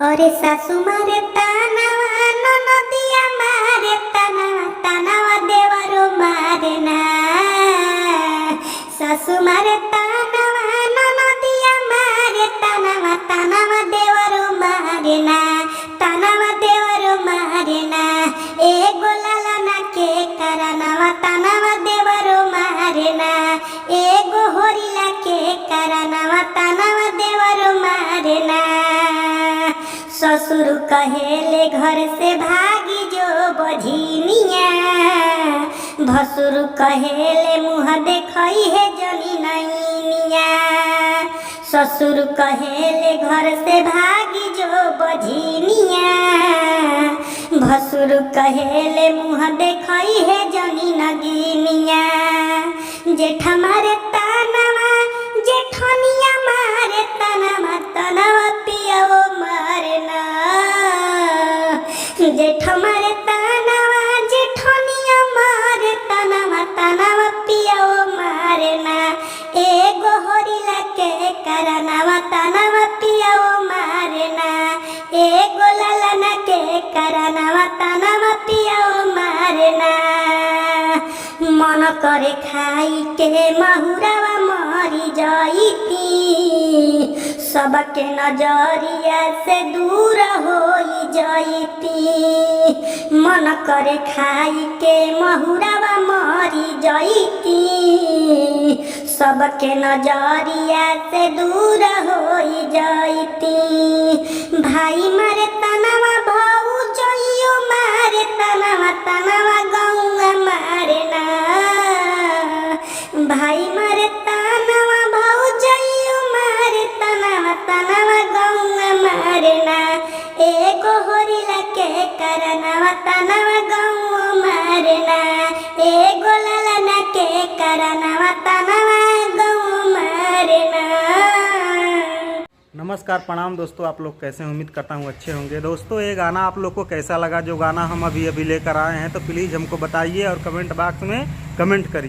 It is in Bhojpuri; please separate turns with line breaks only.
अरे सासू मारे तानवा ननदिया मारे तानवा तानवा देवरो मारे ना। सासू मारे तानवा ननदिया मारे तानवा तानवा देवरो मारे ना। तानवा देवरो मारे ना। एगो लालना के करनवा तानवा देवरो मारे ना। एगो होरिला के करनवा तानवा देवरो मारे ना। ससुर कहेले घर से भागी जो बझिनिया। भसुर कहेले मुँह देखई है जनी नैनिया। ससुर कहेले घर से भागी जो बझिनिया। भसुर कहेले मुँह देखई है जनी नगिनिया। जेठ मारे तानवा जेठनिया मारे तानवा तानवा पियाओ मारे ना। जेठ मारे तानवा जेठनिया मारे तानवा तानवा पियाओ मारे ना। एगो होरिला के करनवा तानवा पियाओ मारे ना। एगो लालना के करनवा तानवा पियाओ मारे ना। मन करे खाई के महुरावा मरी जाईती। सबके नजरिया से दूर हो जाईती। मन करे खाई के महुरावा मरी जाईती। सबके नजरिया से दूर हो जाईती। भाई मारे तनवा भौजइयो मारे तनवा तनवा गौआ मारे ना। भाई मारे तनवा भौजइयो मारे तनवा तनवा गौआ मारे ना। एगो होरिला के करनवा तनवा गौआ मारे ना। एगो लालना के करनवा तनवा गौआ मारे ना।
नमस्कार प्रणाम दोस्तों, आप लोग कैसे हैं? उम्मीद करता हूँ अच्छे होंगे। दोस्तों ये गाना आप लोग को कैसा लगा? जो गाना हम अभी लेकर आए हैं तो प्लीज़ हमको बताइए और कमेंट बॉक्स में कमेंट करिए।